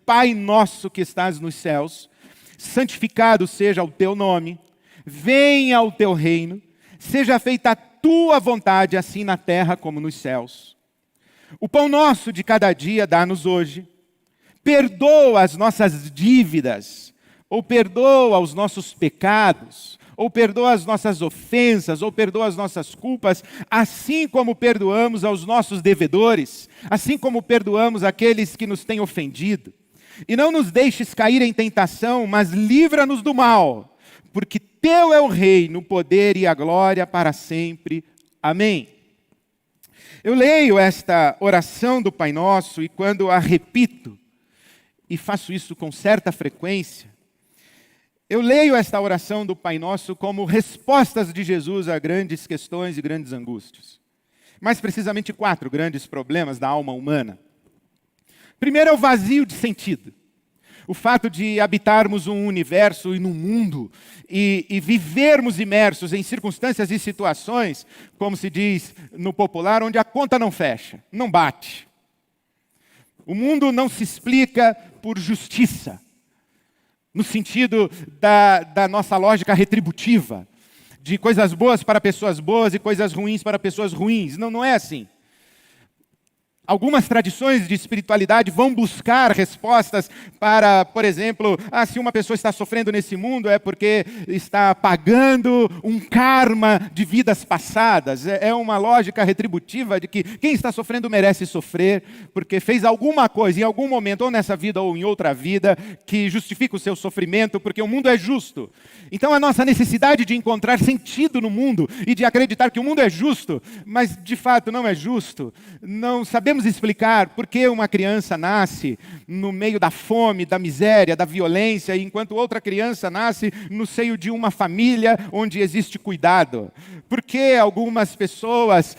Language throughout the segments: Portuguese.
Pai nosso que estás nos céus, santificado seja o teu nome, venha o teu reino, seja feita a tua vontade, assim na terra como nos céus. O pão nosso de cada dia dá-nos hoje. Perdoa as nossas dívidas, ou perdoa os nossos pecados, ou perdoa as nossas ofensas, ou perdoa as nossas culpas, assim como perdoamos aos nossos devedores, assim como perdoamos aqueles que nos têm ofendido. E não nos deixes cair em tentação, mas livra-nos do mal, porque teu é o reino, o poder e a glória para sempre. Amém. Eu leio esta oração do Pai Nosso e quando a repito, e faço isso com certa frequência, eu leio esta oração do Pai Nosso como respostas de Jesus a grandes questões e grandes angústias. Mais precisamente 4 grandes problemas da alma humana. Primeiro é o vazio de sentido. O fato de habitarmos um universo e num mundo e vivermos imersos em circunstâncias e situações, como se diz no popular, onde a conta não fecha, não bate. O mundo não se explica por justiça, no sentido da nossa lógica retributiva, de coisas boas para pessoas boas e coisas ruins para pessoas ruins. Não é assim. Algumas tradições de espiritualidade vão buscar respostas para, por exemplo, se uma pessoa está sofrendo nesse mundo é porque está pagando um karma de vidas passadas. É uma lógica retributiva de que quem está sofrendo merece sofrer, porque fez alguma coisa em algum momento, ou nessa vida ou em outra vida, que justifica o seu sofrimento, porque o mundo é justo. Então a nossa necessidade de encontrar sentido no mundo e de acreditar que o mundo é justo, mas de fato não é justo, não sabemos explicar por que uma criança nasce no meio da fome, da miséria, da violência, enquanto outra criança nasce no seio de uma família onde existe cuidado. Por que algumas pessoas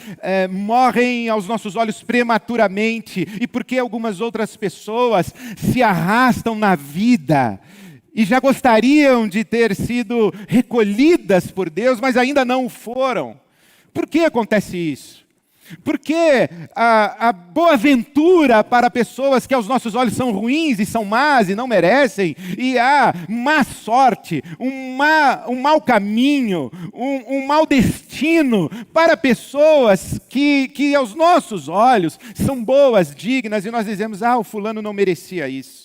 morrem aos nossos olhos prematuramente e por que algumas outras pessoas se arrastam na vida e já gostariam de ter sido recolhidas por Deus, mas ainda não o foram? Por que acontece isso? Porque a boa ventura para pessoas que aos nossos olhos são ruins e são más e não merecem, e a má sorte, um mau caminho, um mau destino para pessoas que aos nossos olhos são boas, dignas, e nós dizemos, o fulano não merecia isso.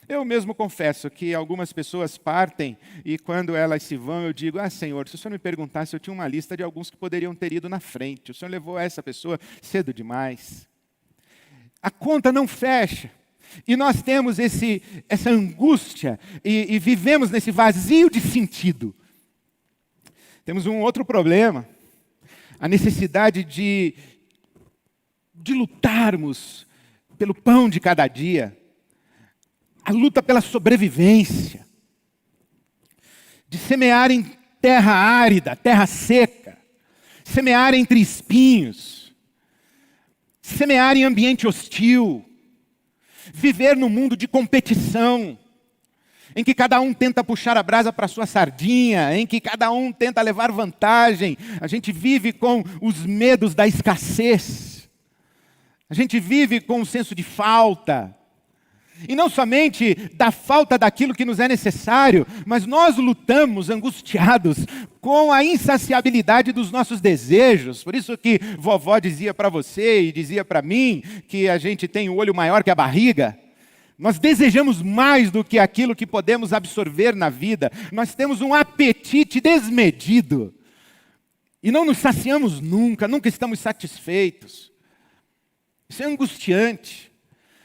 Eu mesmo confesso que algumas pessoas partem e quando elas se vão eu digo, Senhor, se o Senhor me perguntasse, eu tinha uma lista de alguns que poderiam ter ido na frente. O Senhor levou essa pessoa cedo demais. A conta não fecha. E nós temos essa angústia e vivemos nesse vazio de sentido. Temos um outro problema. A necessidade de lutarmos pelo pão de cada dia. A luta pela sobrevivência, de semear em terra árida, terra seca, semear entre espinhos, semear em ambiente hostil, viver num mundo de competição, em que cada um tenta puxar a brasa para a sua sardinha, em que cada um tenta levar vantagem. A gente vive com os medos da escassez, a gente vive com o senso de falta. E não somente da falta daquilo que nos é necessário, mas nós lutamos angustiados com a insaciabilidade dos nossos desejos. Por isso que vovó dizia para você e dizia para mim que a gente tem o olho maior que a barriga. Nós desejamos mais do que aquilo que podemos absorver na vida. Nós temos um apetite desmedido. E não nos saciamos nunca estamos satisfeitos. Isso é angustiante.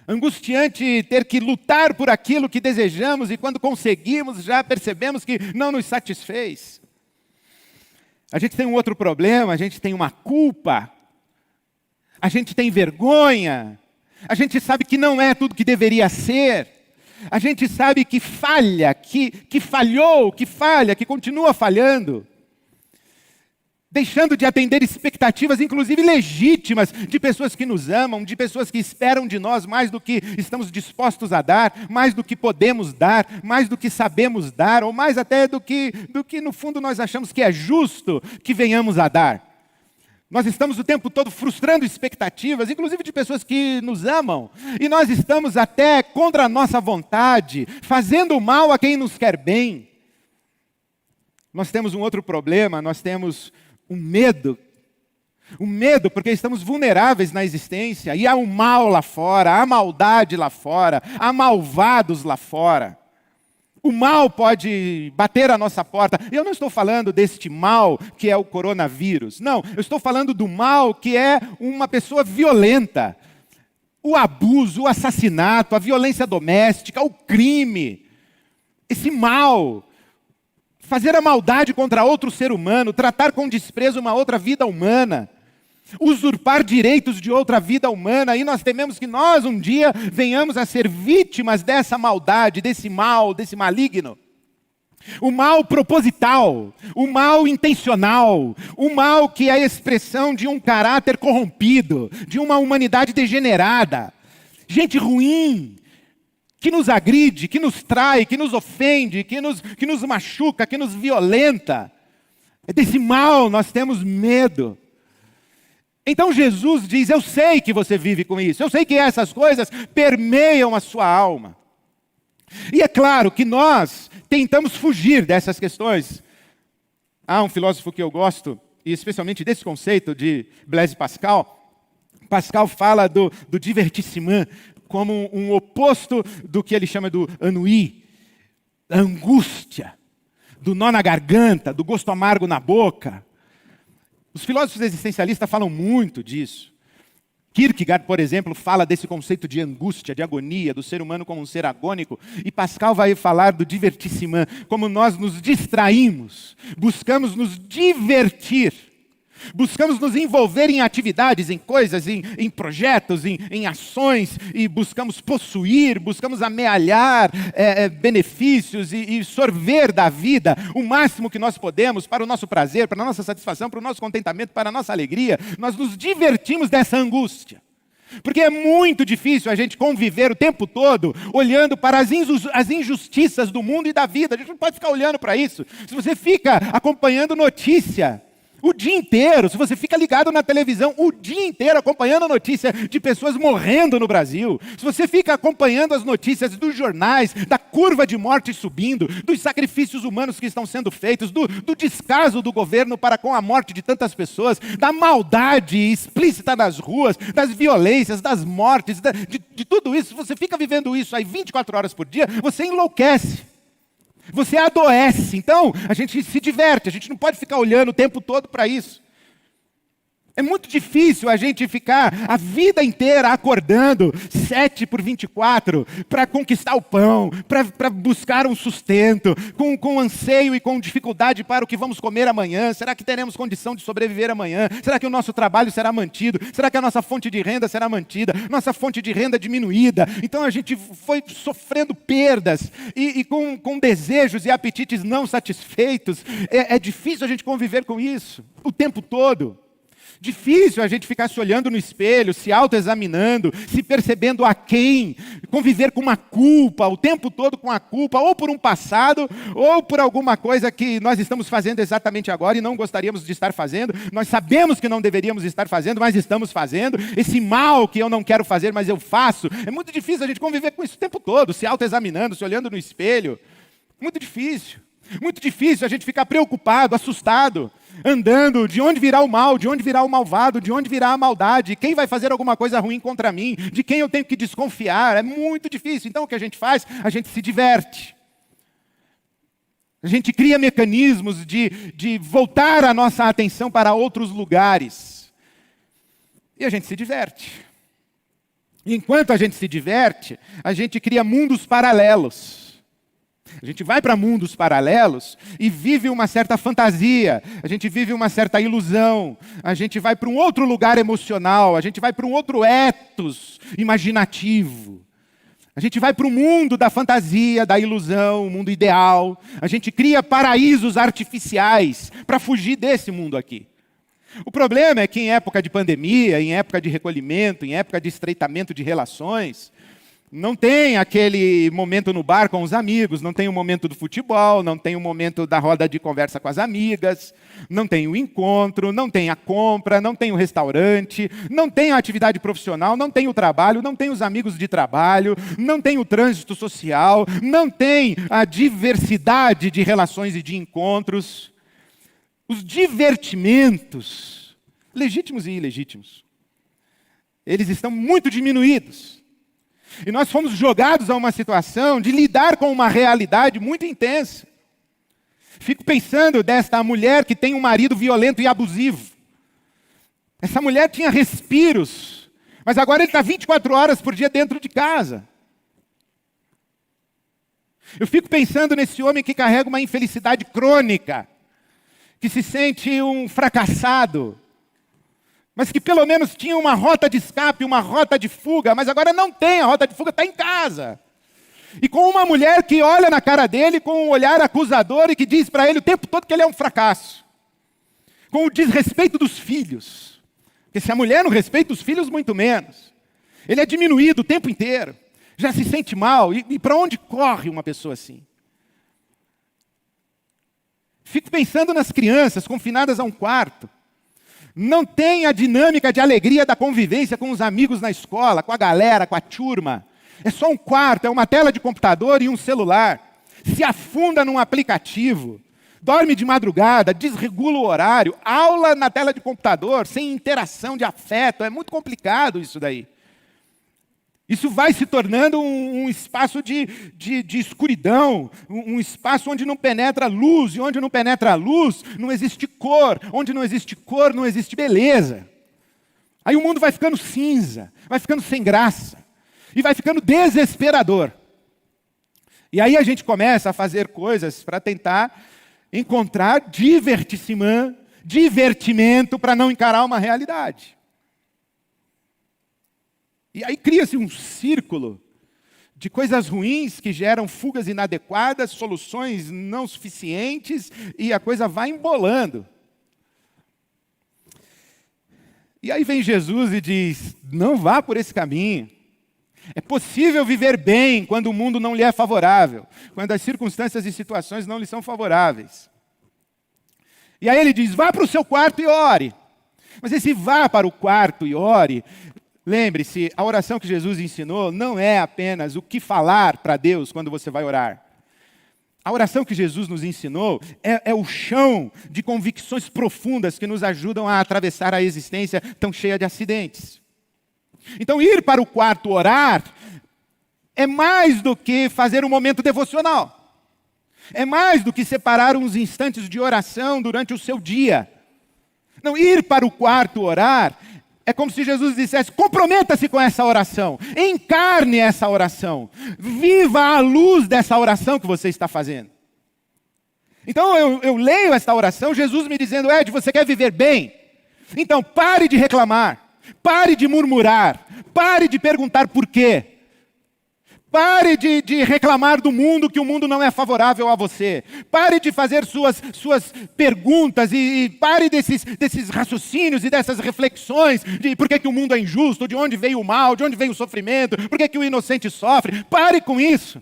Angustiante ter que lutar por aquilo que desejamos e quando conseguimos já percebemos que não nos satisfez. A gente tem um outro problema, a gente tem uma culpa, a gente tem vergonha, a gente sabe que não é tudo que deveria ser, a gente sabe que falha, que falhou, que falha, que continua falhando. Deixando de atender expectativas, inclusive legítimas, de pessoas que nos amam, de pessoas que esperam de nós mais do que estamos dispostos a dar, mais do que podemos dar, mais do que sabemos dar, ou mais até do que no fundo nós achamos que é justo que venhamos a dar. Nós estamos o tempo todo frustrando expectativas, inclusive de pessoas que nos amam. E nós estamos até contra a nossa vontade, fazendo mal a quem nos quer bem. Nós temos um outro problema, nós temos um medo. O medo porque estamos vulneráveis na existência. E há o mal lá fora, há maldade lá fora, há malvados lá fora. O mal pode bater à nossa porta. Eu não estou falando deste mal que é o coronavírus. Não, eu estou falando do mal que é uma pessoa violenta. O abuso, o assassinato, a violência doméstica, o crime. Esse mal. Fazer a maldade contra outro ser humano, tratar com desprezo uma outra vida humana. Usurpar direitos de outra vida humana, e nós tememos que nós um dia venhamos a ser vítimas dessa maldade, desse mal, desse maligno. O mal proposital, o mal intencional, o mal que é a expressão de um caráter corrompido, de uma humanidade degenerada. Gente ruim, que nos agride, que nos trai, que nos ofende, que nos machuca, que nos violenta. É desse mal nós temos medo. Então Jesus diz, eu sei que você vive com isso, eu sei que essas coisas permeiam a sua alma. E é claro que nós tentamos fugir dessas questões. Há um filósofo que eu gosto, e especialmente desse conceito de Blaise Pascal. Pascal fala do divertissement como um oposto do que ele chama do ennui, da angústia, do nó na garganta, do gosto amargo na boca. Os filósofos existencialistas falam muito disso. Kierkegaard, por exemplo, fala desse conceito de angústia, de agonia, do ser humano como um ser agônico. E Pascal vai falar do divertissement, como nós nos distraímos, buscamos nos divertir. Buscamos nos envolver em atividades, em coisas, em projetos, em ações, e buscamos possuir, buscamos amealhar benefícios e sorver da vida o máximo que nós podemos para o nosso prazer, para a nossa satisfação, para o nosso contentamento, para a nossa alegria. Nós nos divertimos dessa angústia. Porque é muito difícil a gente conviver o tempo todo olhando para as injustiças do mundo e da vida. A gente não pode ficar olhando para isso. Se você fica acompanhando notícia o dia inteiro, se você fica ligado na televisão o dia inteiro acompanhando a notícia de pessoas morrendo no Brasil, se você fica acompanhando as notícias dos jornais, da curva de morte subindo, dos sacrifícios humanos que estão sendo feitos, do descaso do governo para com a morte de tantas pessoas, da maldade explícita nas ruas, das violências, das mortes, de tudo isso, se você fica vivendo isso aí 24 horas por dia, você enlouquece. Você adoece. Então, a gente se diverte, a gente não pode ficar olhando o tempo todo para isso. É muito difícil a gente ficar a vida inteira acordando 7/24 para conquistar o pão, para buscar um sustento, com anseio e com dificuldade para o que vamos comer amanhã. Será que teremos condição de sobreviver amanhã? Será que o nosso trabalho será mantido? Será que a nossa fonte de renda será mantida? Nossa fonte de renda diminuída? Então a gente foi sofrendo perdas e com desejos e apetites não satisfeitos. É difícil a gente conviver com isso o tempo todo. Difícil a gente ficar se olhando no espelho, se autoexaminando, se percebendo a quem, conviver com uma culpa, o tempo todo com a culpa, ou por um passado, ou por alguma coisa que nós estamos fazendo exatamente agora e não gostaríamos de estar fazendo. Nós sabemos que não deveríamos estar fazendo, mas estamos fazendo. Esse mal que eu não quero fazer, mas eu faço. É muito difícil a gente conviver com isso o tempo todo, se autoexaminando, se olhando no espelho. Muito difícil. Muito difícil a gente ficar preocupado, assustado, andando, de onde virá o mal, de onde virá o malvado, de onde virá a maldade, quem vai fazer alguma coisa ruim contra mim, de quem eu tenho que desconfiar. É muito difícil. Então o que a gente faz? A gente se diverte. A gente cria mecanismos de voltar a nossa atenção para outros lugares. E a gente se diverte. E enquanto a gente se diverte, a gente cria mundos paralelos. A gente vai para mundos paralelos e vive uma certa fantasia, a gente vive uma certa ilusão, a gente vai para um outro lugar emocional, a gente vai para um outro ethos imaginativo. A gente vai para o mundo da fantasia, da ilusão, o mundo ideal. A gente cria paraísos artificiais para fugir desse mundo aqui. O problema é que em época de pandemia, em época de recolhimento, em época de estreitamento de relações, Não tem aquele momento no bar com os amigos, não tem o momento do futebol, não tem o momento da roda de conversa com as amigas, não tem o encontro, não tem a compra, não tem o restaurante, não tem a atividade profissional, não tem o trabalho, não tem os amigos de trabalho, não tem o trânsito social, não tem a diversidade de relações e de encontros. Os divertimentos, legítimos e ilegítimos, eles estão muito diminuídos. E nós fomos jogados a uma situação de lidar com uma realidade muito intensa. Fico pensando desta mulher que tem um marido violento e abusivo. Essa mulher tinha respiros, mas agora ele está 24 horas por dia dentro de casa. Eu fico pensando nesse homem que carrega uma infelicidade crônica, que se sente um fracassado, mas que pelo menos tinha uma rota de escape, uma rota de fuga, mas agora não tem, a rota de fuga está em casa. E com uma mulher que olha na cara dele com um olhar acusador e que diz para ele o tempo todo que ele é um fracasso. Com o desrespeito dos filhos. Porque se a mulher não respeita os filhos, muito menos. Ele é diminuído o tempo inteiro. Já se sente mal. E para onde corre uma pessoa assim? Fico pensando nas crianças confinadas a um quarto. Não tem a dinâmica de alegria da convivência com os amigos na escola, com a galera, com a turma. É só um quarto, é uma tela de computador e um celular. Se afunda num aplicativo, dorme de madrugada, desregula o horário, aula na tela de computador, sem interação de afeto. É muito complicado isso daí. Isso vai se tornando um espaço de escuridão, um espaço onde não penetra luz, e onde não penetra luz, não existe cor, onde não existe cor, não existe beleza. Aí o mundo vai ficando cinza, vai ficando sem graça, e vai ficando desesperador. E aí a gente começa a fazer coisas para tentar encontrar divertimento para não encarar uma realidade. E aí cria-se um círculo de coisas ruins que geram fugas inadequadas, soluções não suficientes, e a coisa vai embolando. E aí vem Jesus e diz, não vá por esse caminho. É possível viver bem quando o mundo não lhe é favorável, quando as circunstâncias e situações não lhe são favoráveis. E aí ele diz, vá para o seu quarto e ore. Mas esse vá para o quarto e ore, lembre-se, a oração que Jesus ensinou não é apenas o que falar para Deus quando você vai orar. A oração que Jesus nos ensinou é o chão de convicções profundas que nos ajudam a atravessar a existência tão cheia de acidentes. Então, ir para o quarto orar é mais do que fazer um momento devocional. É mais do que separar uns instantes de oração durante o seu dia. Não, ir para o quarto orar é como se Jesus dissesse, comprometa-se com essa oração, encarne essa oração, viva a luz dessa oração que você está fazendo. Então eu leio esta oração, Jesus me dizendo, Ed, você quer viver bem? Então pare de reclamar, pare de murmurar, pare de perguntar por quê. Pare de reclamar do mundo, que o mundo não é favorável a você. Pare de fazer suas perguntas e pare desses raciocínios e dessas reflexões de por que o mundo é injusto, de onde veio o mal, de onde veio o sofrimento, por que o inocente sofre. Pare com isso.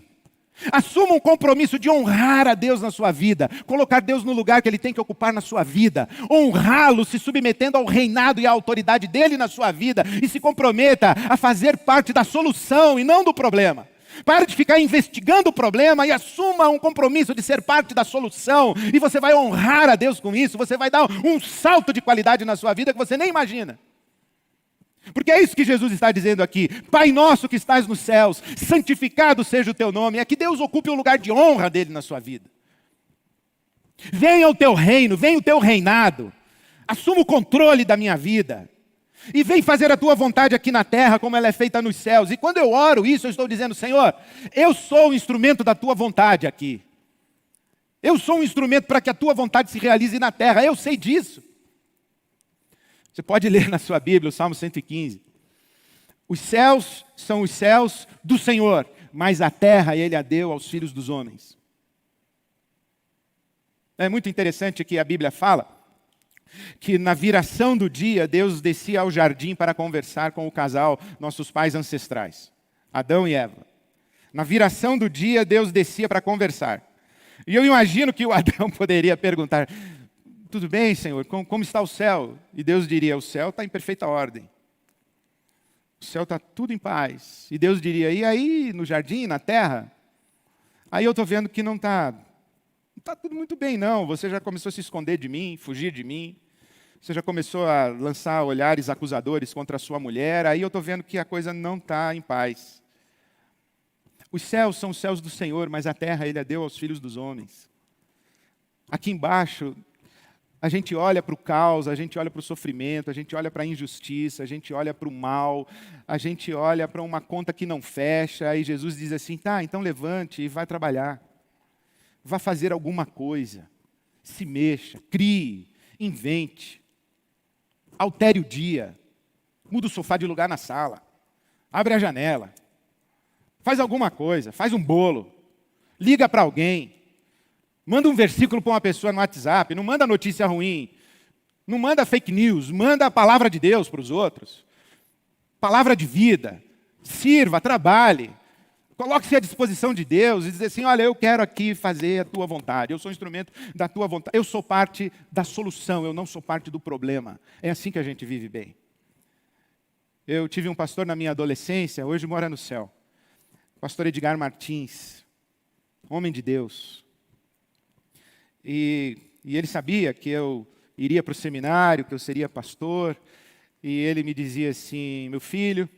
Assuma um compromisso de honrar a Deus na sua vida, colocar Deus no lugar que Ele tem que ocupar na sua vida, honrá-lo se submetendo ao reinado e à autoridade dEle na sua vida e se comprometa a fazer parte da solução e não do problema. Pare de ficar investigando o problema e assuma um compromisso de ser parte da solução. E você vai honrar a Deus com isso. Você vai dar um salto de qualidade na sua vida que você nem imagina. Porque é isso que Jesus está dizendo aqui. Pai nosso que estás nos céus, santificado seja o teu nome. É que Deus ocupe o lugar de honra dele na sua vida. Venha o teu reino, venha o teu reinado. Assuma o controle da minha vida. E vem fazer a tua vontade aqui na terra, como ela é feita nos céus. E quando eu oro isso, eu estou dizendo, Senhor, eu sou o instrumento da tua vontade aqui. Eu sou um instrumento para que a tua vontade se realize na terra. Eu sei disso. Você pode ler na sua Bíblia o Salmo 115. Os céus são os céus do Senhor, mas a terra Ele a deu aos filhos dos homens. É muito interessante que a Bíblia fala que na viração do dia, Deus descia ao jardim para conversar com o casal, nossos pais ancestrais, Adão e Eva. Na viração do dia, Deus descia para conversar. E eu imagino que o Adão poderia perguntar: tudo bem, Senhor, como está o céu? E Deus diria: o céu está em perfeita ordem. O céu está tudo em paz. E Deus diria: e aí, no jardim, na terra? Aí eu estou vendo que não está tudo muito bem, não. Você já começou a se esconder de mim, fugir de mim. Você já começou a lançar olhares acusadores contra a sua mulher. Aí eu estou vendo que a coisa não está em paz. Os céus são os céus do Senhor, mas a terra Ele a deu aos filhos dos homens. Aqui embaixo, a gente olha para o caos, a gente olha para o sofrimento, a gente olha para a injustiça, a gente olha para o mal, a gente olha para uma conta que não fecha. Aí Jesus diz assim: tá, então levante e vai trabalhar. Vá fazer alguma coisa. Se mexa, crie, invente. Altere o dia. Muda o sofá de lugar na sala. Abre a janela. Faz alguma coisa, faz um bolo. Liga para alguém. Manda um versículo para uma pessoa no WhatsApp. Não manda notícia ruim. Não manda fake news. Manda a palavra de Deus para os outros. Palavra de vida. Sirva, trabalhe. Coloque-se à disposição de Deus e dizer assim: olha, eu quero aqui fazer a tua vontade. Eu sou um instrumento da tua vontade. Eu sou parte da solução, eu não sou parte do problema. É assim que a gente vive bem. Eu tive um pastor na minha adolescência, hoje mora no céu. Pastor Edgar Martins, homem de Deus. E ele sabia que eu iria para o seminário, que eu seria pastor. E ele me dizia assim: meu filho,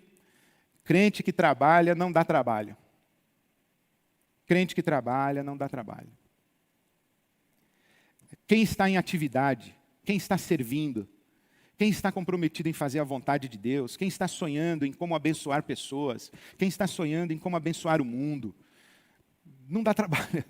crente que trabalha não dá trabalho. Crente que trabalha não dá trabalho. Quem está em atividade, quem está servindo, quem está comprometido em fazer a vontade de Deus, quem está sonhando em como abençoar pessoas, quem está sonhando em como abençoar o mundo, não dá trabalho.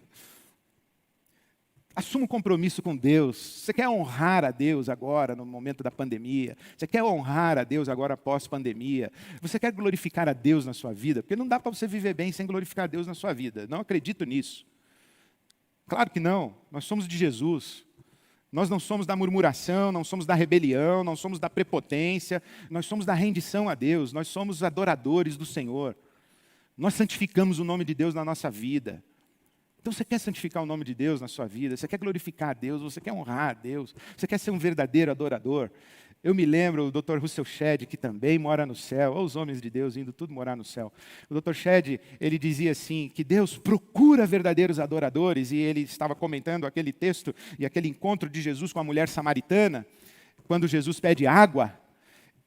Assuma um compromisso com Deus. Você quer honrar a Deus agora, no momento da pandemia? Você quer honrar a Deus agora pós-pandemia? Você quer glorificar a Deus na sua vida? Porque não dá para você viver bem sem glorificar a Deus na sua vida. Não acredito nisso. Claro que não. Nós somos de Jesus. Nós não somos da murmuração, não somos da rebelião, não somos da prepotência. Nós somos da rendição a Deus. Nós somos adoradores do Senhor. Nós santificamos o nome de Deus na nossa vida. Então você quer santificar o nome de Deus na sua vida, você quer glorificar a Deus, você quer honrar a Deus, você quer ser um verdadeiro adorador. Eu me lembro do Dr. Russell Shedd, que também mora no céu, ou os homens de Deus indo tudo morar no céu. O Dr. Shedd, ele dizia assim, que Deus procura verdadeiros adoradores, e ele estava comentando aquele texto e aquele encontro de Jesus com a mulher samaritana, quando Jesus pede água.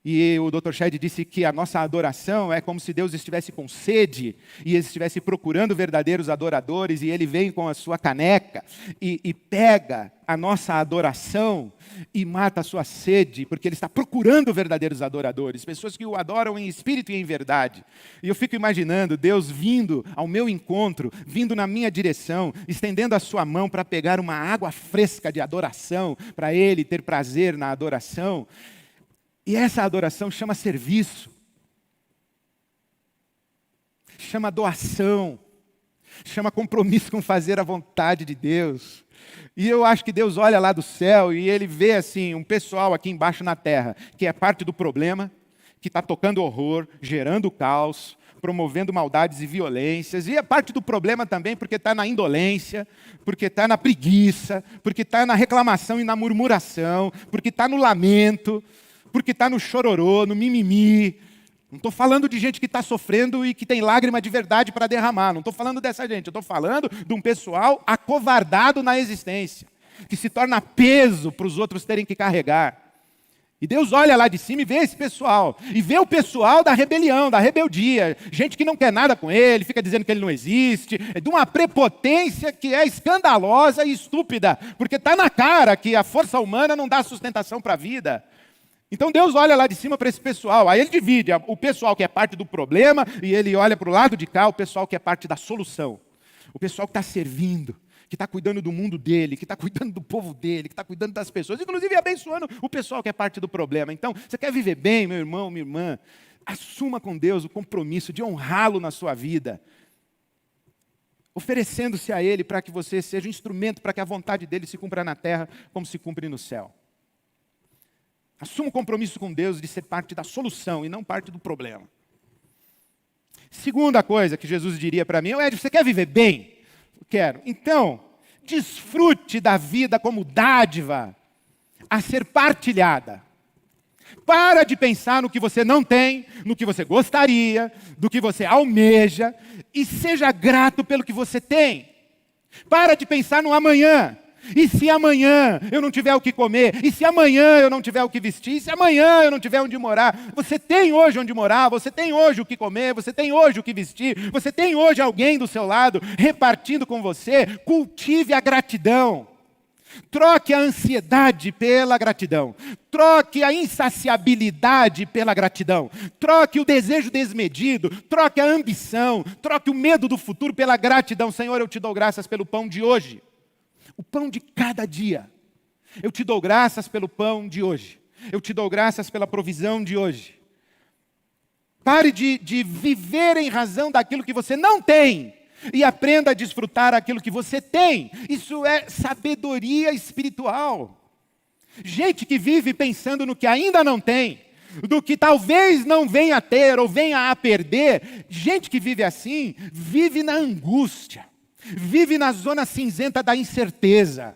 E o Dr. Shedd disse que a nossa adoração é como se Deus estivesse com sede e ele estivesse procurando verdadeiros adoradores, e ele vem com a sua caneca e pega a nossa adoração e mata a sua sede, porque ele está procurando verdadeiros adoradores, pessoas que o adoram em espírito e em verdade. E eu fico imaginando Deus vindo ao meu encontro, vindo na minha direção, estendendo a sua mão para pegar uma água fresca de adoração, para ele ter prazer na adoração. E essa adoração chama serviço, chama doação, chama compromisso com fazer a vontade de Deus. E eu acho que Deus olha lá do céu e Ele vê assim um pessoal aqui embaixo na terra, que é parte do problema, que está tocando horror, gerando caos, promovendo maldades e violências, e é parte do problema também porque está na indolência, porque está na preguiça, porque está na reclamação e na murmuração, porque está no lamento, porque está no chororô, no mimimi. Não estou falando de gente que está sofrendo e que tem lágrima de verdade para derramar. Não estou falando dessa gente. Eu estou falando de um pessoal acovardado na existência, que se torna peso para os outros terem que carregar. E Deus olha lá de cima e vê esse pessoal. E vê o pessoal da rebelião, da rebeldia. Gente que não quer nada com ele, fica dizendo que ele não existe. É de uma prepotência que é escandalosa e estúpida. Porque está na cara que a força humana não dá sustentação para a vida. Então Deus olha lá de cima para esse pessoal, aí Ele divide o pessoal que é parte do problema, e Ele olha para o lado de cá o pessoal que é parte da solução. O pessoal que está servindo, que está cuidando do mundo dele, que está cuidando do povo dele, que está cuidando das pessoas, inclusive abençoando o pessoal que é parte do problema. Então, você quer viver bem, meu irmão, minha irmã? Assuma com Deus o compromisso de honrá-lo na sua vida, oferecendo-se a Ele para que você seja um instrumento para que a vontade dele se cumpra na terra como se cumpre no céu. Assuma o compromisso com Deus de ser parte da solução e não parte do problema. Segunda coisa que Jesus diria para mim: Ed, você quer viver bem? Quero. Então, desfrute da vida como dádiva a ser partilhada. Para de pensar no que você não tem, no que você gostaria, do que você almeja, e seja grato pelo que você tem. Para de pensar no amanhã. E se amanhã eu não tiver o que comer? E se amanhã eu não tiver o que vestir? E se amanhã eu não tiver onde morar? Você tem hoje onde morar, você tem hoje o que comer, você tem hoje o que vestir, você tem hoje alguém do seu lado repartindo com você. Cultive a gratidão. Troque a ansiedade pela gratidão. Troque a insaciabilidade pela gratidão. Troque o desejo desmedido. Troque a ambição. Troque o medo do futuro pela gratidão. Senhor, eu te dou graças pelo pão de hoje. O pão de cada dia. Eu te dou graças pelo pão de hoje. Eu te dou graças pela provisão de hoje. Pare de viver em razão daquilo que você não tem. E aprenda a desfrutar aquilo que você tem. Isso é sabedoria espiritual. Gente que vive pensando no que ainda não tem, do que talvez não venha a ter ou venha a perder, gente que vive assim, vive na angústia, vive na zona cinzenta da incerteza,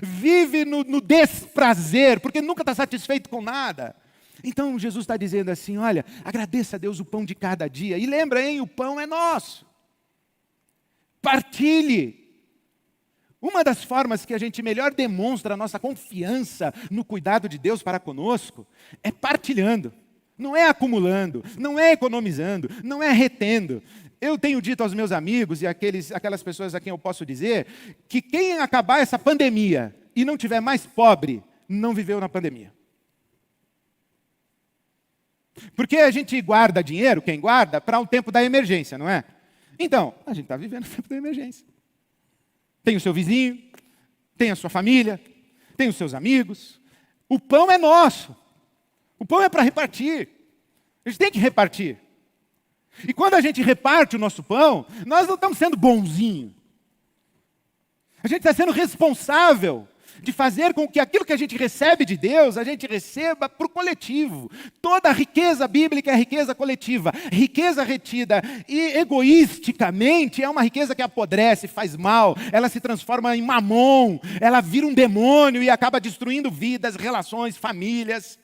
vive no desprazer, porque nunca está satisfeito com nada. Então Jesus está dizendo assim: olha, agradeça a Deus o pão de cada dia. E lembra, hein, o pão é nosso. Partilhe. Uma das formas que a gente melhor demonstra a nossa confiança no cuidado de Deus para conosco é partilhando. Não é acumulando, não é economizando, não é retendo. Eu tenho dito aos meus amigos e aquelas pessoas a quem eu posso dizer que quem acabar essa pandemia e não tiver mais pobre, não viveu na pandemia. Porque a gente guarda dinheiro, quem guarda, para o tempo da emergência, não é? Então, a gente está vivendo o tempo da emergência. Tem o seu vizinho, tem a sua família, tem os seus amigos. O pão é nosso. O pão é para repartir. A gente tem que repartir. E quando a gente reparte o nosso pão, nós não estamos sendo bonzinho. A gente está sendo responsável de fazer com que aquilo que a gente recebe de Deus, a gente receba para o coletivo. Toda a riqueza bíblica é riqueza coletiva. Riqueza retida e egoisticamente é uma riqueza que apodrece, faz mal, ela se transforma em mamon, ela vira um demônio e acaba destruindo vidas, relações, famílias.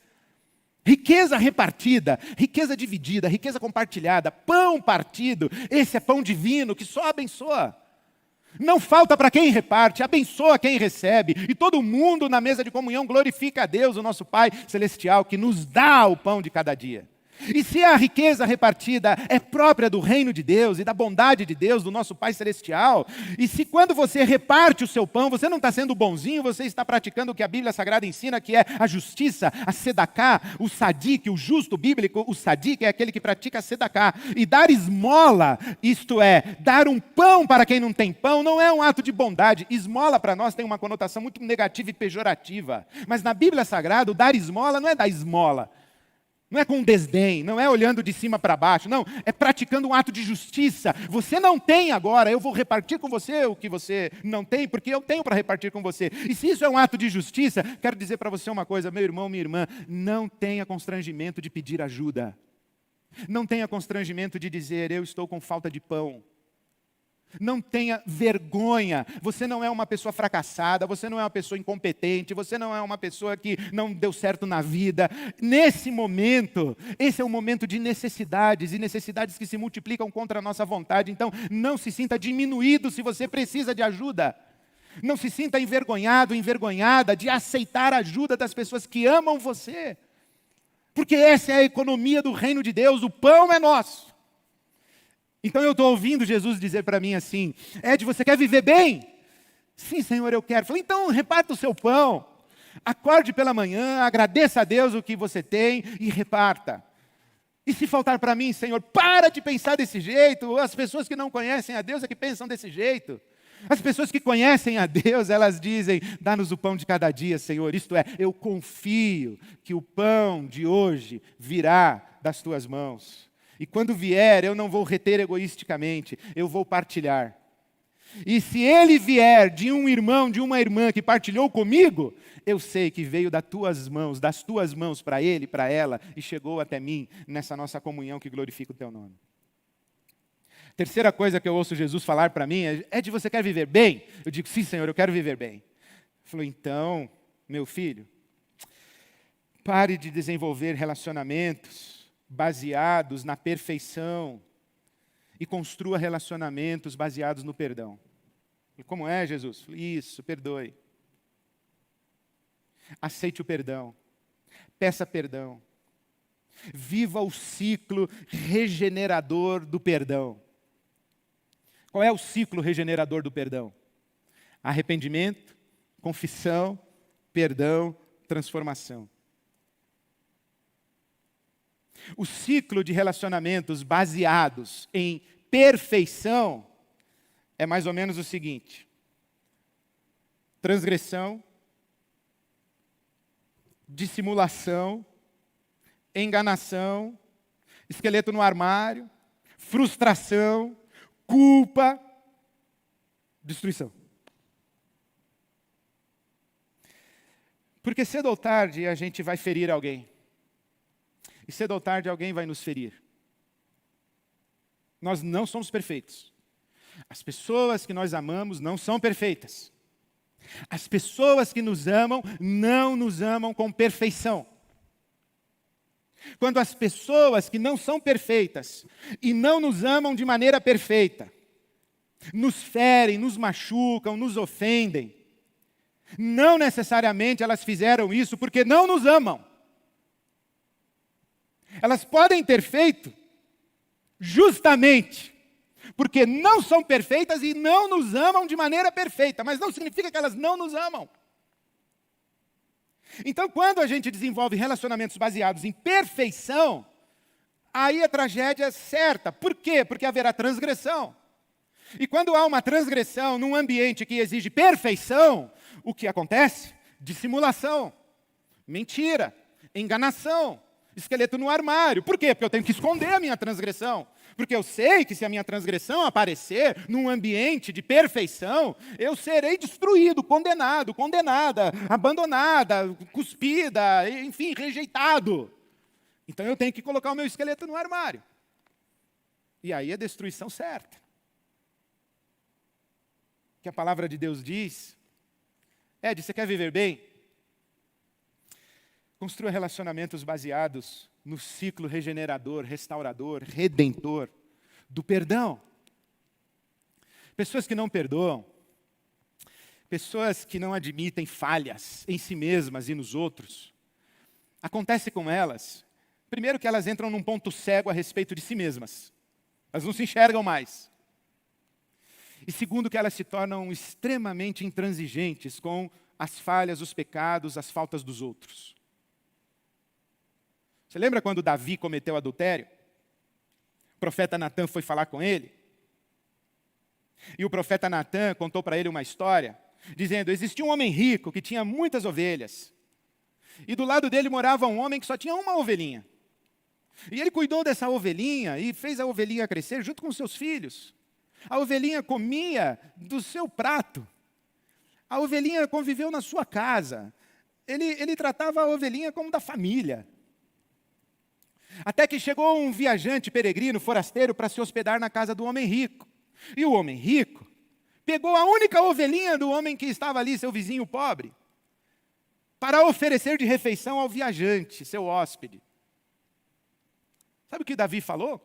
Riqueza repartida, riqueza dividida, riqueza compartilhada, pão partido, esse é pão divino que só abençoa. Não falta para quem reparte, abençoa quem recebe. E todo mundo na mesa de comunhão glorifica a Deus, o nosso Pai Celestial, que nos dá o pão de cada dia. E se a riqueza repartida é própria do reino de Deus e da bondade de Deus, do nosso Pai Celestial, e se quando você reparte o seu pão, você não está sendo bonzinho, você está praticando o que a Bíblia Sagrada ensina, que é a justiça, a sedaká, o sadik, o justo bíblico, o sadik é aquele que pratica a sedaká. E dar esmola, isto é, dar um pão para quem não tem pão, não é um ato de bondade. Esmola para nós tem uma conotação muito negativa e pejorativa. Mas na Bíblia Sagrada, o dar esmola não é dar esmola. Não é com desdém, não é olhando de cima para baixo, não, é praticando um ato de justiça. Você não tem agora, eu vou repartir com você o que você não tem, porque eu tenho para repartir com você. E se isso é um ato de justiça, quero dizer para você uma coisa, meu irmão, minha irmã, não tenha constrangimento de pedir ajuda. Não tenha constrangimento de dizer, eu estou com falta de pão. Não tenha vergonha, você não é uma pessoa fracassada, você não é uma pessoa incompetente, você não é uma pessoa que não deu certo na vida. Nesse momento, esse é um momento de necessidades, e necessidades que se multiplicam contra a nossa vontade. Então, não se sinta diminuído se você precisa de ajuda. Não se sinta envergonhado, envergonhada de aceitar a ajuda das pessoas que amam você. Porque essa é a economia do reino de Deus, o pão é nosso. Então eu estou ouvindo Jesus dizer para mim assim, Ed, você quer viver bem? Sim, Senhor, eu quero. Falei, então reparta o seu pão. Acorde pela manhã, agradeça a Deus o que você tem e reparta. E se faltar para mim, Senhor, para de pensar desse jeito. As pessoas que não conhecem a Deus é que pensam desse jeito. As pessoas que conhecem a Deus, elas dizem, dá-nos o pão de cada dia, Senhor. Isto é, eu confio que o pão de hoje virá das tuas mãos. E quando vier, eu não vou reter egoisticamente, eu vou partilhar. E se ele vier de um irmão, de uma irmã que partilhou comigo, eu sei que veio das tuas mãos para ele, para ela, e chegou até mim nessa nossa comunhão que glorifica o teu nome. Terceira coisa que eu ouço Jesus falar para mim é: Ed, você quer viver bem? Eu digo: sim, Senhor, eu quero viver bem. Ele falou: então, meu filho, pare de desenvolver relacionamentos baseados na perfeição e construa relacionamentos baseados no perdão. Eu falei: como é, Jesus? Eu falei: isso, perdoe. Aceite o perdão. Peça perdão. Viva o ciclo regenerador do perdão. Qual é o ciclo regenerador do perdão? Arrependimento, confissão, perdão, transformação. O ciclo de relacionamentos baseados em perfeição é mais ou menos o seguinte: transgressão, dissimulação, enganação, esqueleto no armário, frustração, culpa, destruição. Porque cedo ou tarde a gente vai ferir alguém. E cedo ou tarde alguém vai nos ferir. Nós não somos perfeitos. As pessoas que nós amamos não são perfeitas. As pessoas que nos amam não nos amam com perfeição. Quando as pessoas que não são perfeitas e não nos amam de maneira perfeita, nos ferem, nos machucam, nos ofendem, não necessariamente elas fizeram isso porque não nos amam. Elas podem ter feito justamente porque não são perfeitas e não nos amam de maneira perfeita, mas não significa que elas não nos amam. Então, quando a gente desenvolve relacionamentos baseados em perfeição, aí a tragédia é certa. Por quê? Porque haverá transgressão. E quando há uma transgressão num ambiente que exige perfeição, o que acontece? Dissimulação, mentira, enganação, esqueleto no armário. Por quê? Porque eu tenho que esconder a minha transgressão. Porque eu sei que se a minha transgressão aparecer num ambiente de perfeição, eu serei destruído, condenado, condenada, abandonada, cuspida, enfim, rejeitado. Então eu tenho que colocar o meu esqueleto no armário. E aí é destruição certa. Que a palavra de Deus diz: Ed, você quer viver bem? Construa relacionamentos baseados no ciclo regenerador, restaurador, redentor do perdão. Pessoas que não perdoam, pessoas que não admitem falhas em si mesmas e nos outros, acontece com elas, primeiro que elas entram num ponto cego a respeito de si mesmas. Elas não se enxergam mais. E segundo que elas se tornam extremamente intransigentes com as falhas, os pecados, as faltas dos outros. Você lembra quando Davi cometeu adultério? O profeta Natã foi falar com ele. E o profeta Natã contou para ele uma história, dizendo: existia um homem rico que tinha muitas ovelhas. E do lado dele morava um homem que só tinha uma ovelhinha. E ele cuidou dessa ovelhinha e fez a ovelhinha crescer junto com seus filhos. A ovelhinha comia do seu prato. A ovelhinha conviveu na sua casa. Ele tratava a ovelhinha como da família. Até que chegou um viajante peregrino, forasteiro, para se hospedar na casa do homem rico. E o homem rico pegou a única ovelhinha do homem que estava ali, seu vizinho pobre, para oferecer de refeição ao viajante, seu hóspede. Sabe o que Davi falou?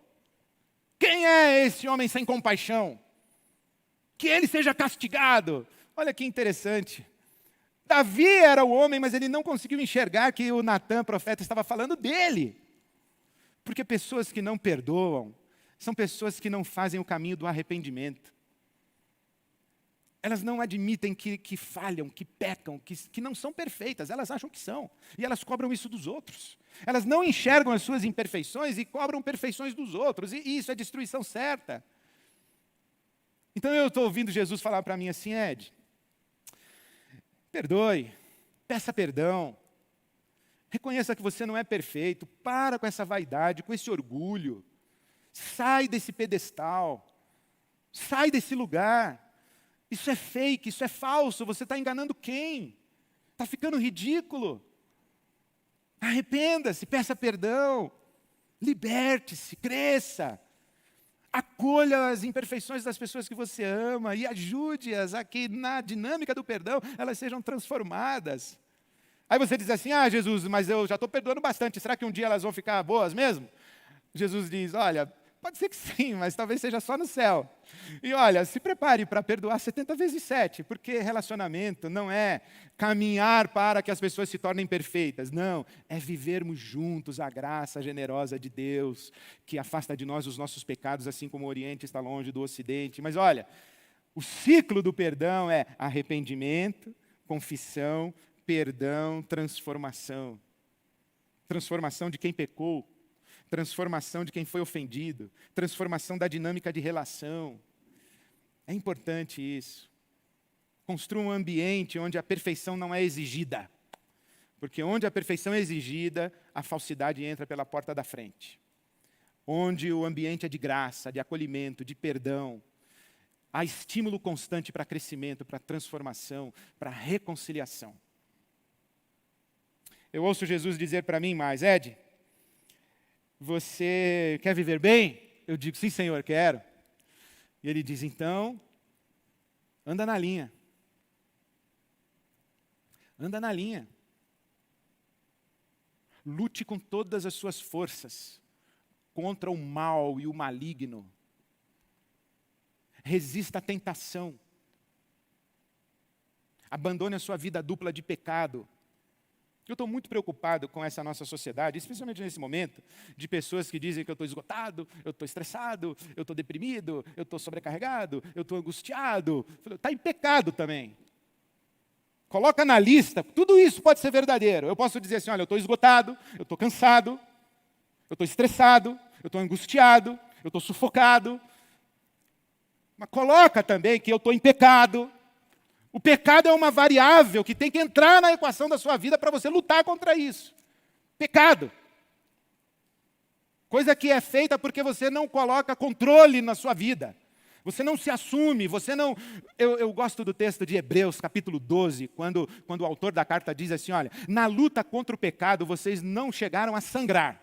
Quem é esse homem sem compaixão? Que ele seja castigado. Olha que interessante. Davi era o homem, mas ele não conseguiu enxergar que o Natã, profeta, estava falando dele. Porque pessoas que não perdoam são pessoas que não fazem o caminho do arrependimento. Elas não admitem que falham, que pecam, que não são perfeitas. Elas acham que são. E elas cobram isso dos outros. Elas não enxergam as suas imperfeições e cobram perfeições dos outros. E isso é destruição certa. Então eu estou ouvindo Jesus falar para mim assim: Ed, perdoe, peça perdão. Reconheça que você não é perfeito. Para com essa vaidade, com esse orgulho. Sai desse pedestal. Sai desse lugar. Isso é fake, isso é falso. Você está enganando quem? Está ficando ridículo. Arrependa-se, peça perdão. Liberte-se, cresça. Acolha as imperfeições das pessoas que você ama e ajude-as a que na dinâmica do perdão elas sejam transformadas. Aí você diz assim, Jesus, mas eu já estou perdoando bastante, será que um dia elas vão ficar boas mesmo? Jesus diz, olha, pode ser que sim, mas talvez seja só no céu. E olha, se prepare para perdoar 70 vezes 7, porque relacionamento não é caminhar para que as pessoas se tornem perfeitas. Não, é vivermos juntos a graça generosa de Deus, que afasta de nós os nossos pecados, assim como o Oriente está longe do Ocidente. Mas olha, o ciclo do perdão é arrependimento, confissão, perdão, transformação. Transformação de quem pecou. Transformação de quem foi ofendido, transformação da dinâmica de relação. É importante isso. Construa um ambiente onde a perfeição não é exigida. Porque onde a perfeição é exigida, a falsidade entra pela porta da frente. Onde o ambiente é de graça, de acolhimento, de perdão, há estímulo constante para crescimento, para transformação, para reconciliação. Eu ouço Jesus dizer para mim mais, Ed, você quer viver bem? Eu digo, sim, Senhor, quero. E ele diz, então, anda na linha. Anda na linha. Lute com todas as suas forças contra o mal e o maligno. Resista à tentação. Abandone a sua vida dupla de pecado. Eu estou muito preocupado com essa nossa sociedade, especialmente nesse momento, de pessoas que dizem que eu estou esgotado, eu estou estressado, eu estou deprimido, eu estou sobrecarregado, eu estou angustiado. Está em pecado também. Coloca na lista, tudo isso pode ser verdadeiro. Eu posso dizer assim, olha, eu estou esgotado, eu estou cansado, eu estou estressado, eu estou angustiado, eu estou sufocado. Mas coloca também que eu estou em pecado. O pecado é uma variável que tem que entrar na equação da sua vida para você lutar contra isso. Pecado. Coisa que é feita porque você não coloca controle na sua vida. Você não se assume, você não... Eu gosto do texto de Hebreus, capítulo 12, quando o autor da carta diz assim, olha, na luta contra o pecado, vocês não chegaram a sangrar.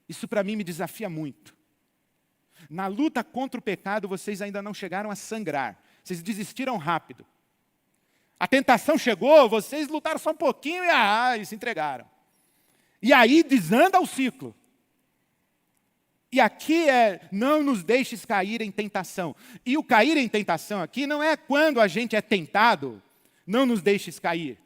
Isso para mim me desafia muito. Na luta contra o pecado, vocês ainda não chegaram a sangrar. Vocês desistiram rápido. A tentação chegou, vocês lutaram só um pouquinho e se entregaram. E aí desanda o ciclo. E aqui não nos deixes cair em tentação. E o cair em tentação aqui não é quando a gente é tentado, não nos deixes cair.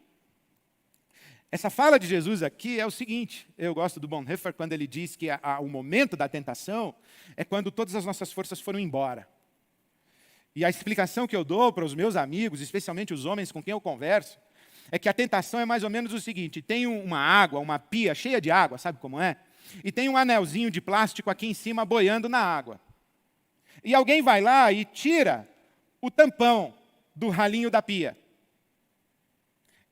Essa fala de Jesus aqui é o seguinte, eu gosto do Bonhoeffer quando ele diz que o momento da tentação é quando todas as nossas forças foram embora. E a explicação que eu dou para os meus amigos, especialmente os homens com quem eu converso, é que a tentação é mais ou menos o seguinte, tem uma água, uma pia cheia de água, sabe como é? E tem um anelzinho de plástico aqui em cima boiando na água. E alguém vai lá e tira o tampão do ralinho da pia.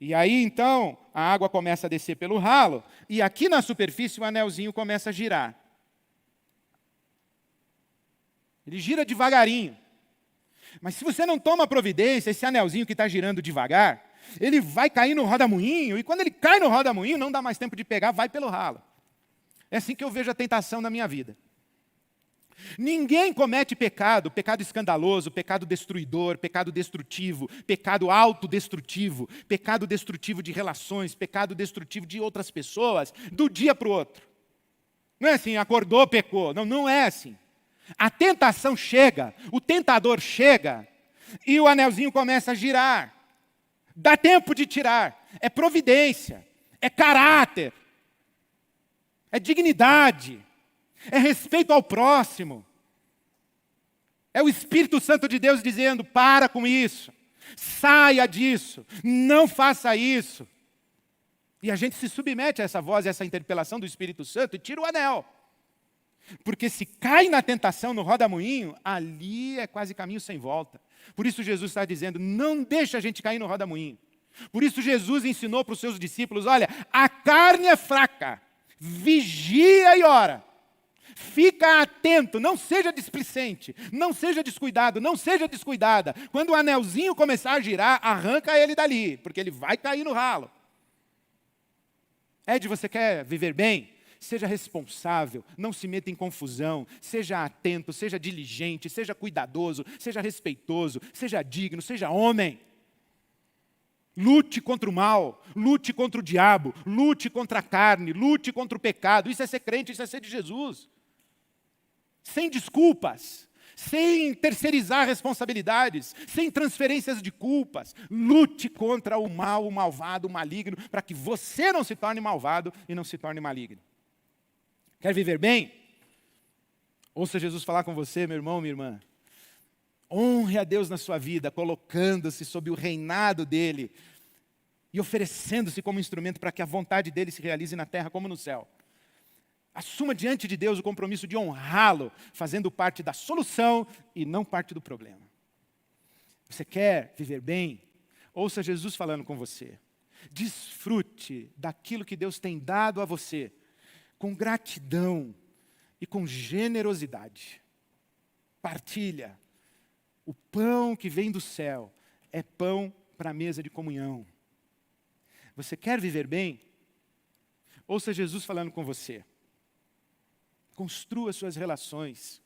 E aí, então, a água começa a descer pelo ralo, e aqui na superfície o anelzinho começa a girar. Ele gira devagarinho. Mas se você não toma providência, esse anelzinho que está girando devagar, ele vai cair no rodamuinho, e quando ele cai no rodamuinho, não dá mais tempo de pegar, vai pelo ralo. É assim que eu vejo a tentação na minha vida. Ninguém comete pecado, pecado escandaloso, pecado destruidor, pecado destrutivo, pecado autodestrutivo, pecado destrutivo de relações, pecado destrutivo de outras pessoas, do dia para o outro. Não é assim, acordou, pecou. Não, não é assim. A tentação chega, o tentador chega, e o anelzinho começa a girar. Dá tempo de tirar. É providência, é caráter, é dignidade. É respeito ao próximo. É o Espírito Santo de Deus dizendo, para com isso. Saia disso. Não faça isso. E a gente se submete a essa voz, a essa interpelação do Espírito Santo e tira o anel. Porque se cai na tentação, no rodamuinho, ali é quase caminho sem volta. Por isso Jesus está dizendo, não deixa a gente cair no rodamuinho. Por isso Jesus ensinou para os seus discípulos, olha, a carne é fraca, vigia e ora. Fica atento, não seja displicente, não seja descuidado, não seja descuidada. Quando o anelzinho começar a girar, arranca ele dali, porque ele vai cair no ralo. Ed, você quer viver bem? seja responsável, não se meta em confusão, seja atento, seja diligente, seja cuidadoso, seja respeitoso, seja digno, seja homem. Lute contra o mal, lute contra o diabo, lute contra a carne, lute contra o pecado. Isso é ser crente, isso é ser de Jesus. Sem desculpas, sem terceirizar responsabilidades, sem transferências de culpas. Lute contra o mal, o malvado, o maligno, para que você não se torne malvado e não se torne maligno. Quer viver bem? Ouça Jesus falar com você, meu irmão, minha irmã. Honre a Deus na sua vida, colocando-se sob o reinado dEle e oferecendo-se como instrumento para que a vontade dEle se realize na terra como no céu. Assuma diante de Deus o compromisso de honrá-lo, fazendo parte da solução e não parte do problema. Você quer viver bem? Ouça Jesus falando com você. Desfrute daquilo que Deus tem dado a você, com gratidão e com generosidade. Partilha. O pão que vem do céu é pão para a mesa de comunhão. Você quer viver bem? Ouça Jesus falando com você. Construa suas relações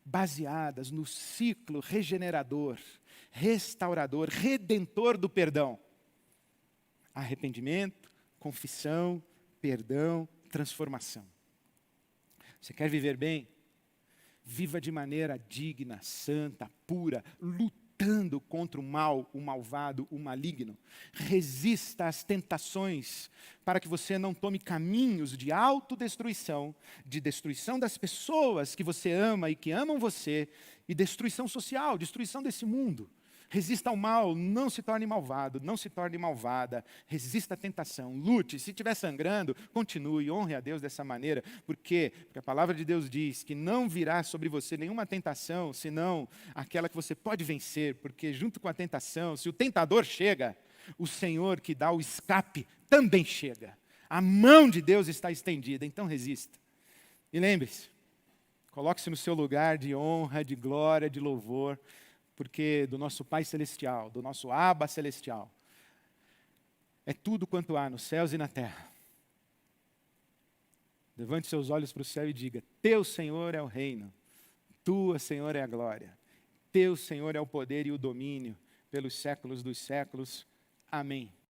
baseadas no ciclo regenerador, restaurador, redentor do perdão. Arrependimento, confissão, perdão, transformação. Você quer viver bem? Viva de maneira digna, santa, pura, lutando contra o mal, o malvado, o maligno. Resista às tentações para que você não tome caminhos de autodestruição, de destruição das pessoas que você ama e que amam você, e destruição social, destruição desse mundo. Resista ao mal, não se torne malvado, não se torne malvada. Resista à tentação, lute. Se estiver sangrando, continue, honre a Deus dessa maneira. Por quê? Porque a palavra de Deus diz que não virá sobre você nenhuma tentação, senão aquela que você pode vencer. Porque junto com a tentação, se o tentador chega, o Senhor que dá o escape também chega. A mão de Deus está estendida, então resista. E lembre-se, coloque-se no seu lugar de honra, de glória, de louvor, porque do nosso Pai Celestial, do nosso Abba Celestial, é tudo quanto há nos céus e na terra. Levante seus olhos para o céu e diga: Teu, Senhor, é o reino, Tua, Senhor, é a glória, Teu, Senhor, é o poder e o domínio pelos séculos dos séculos. Amém.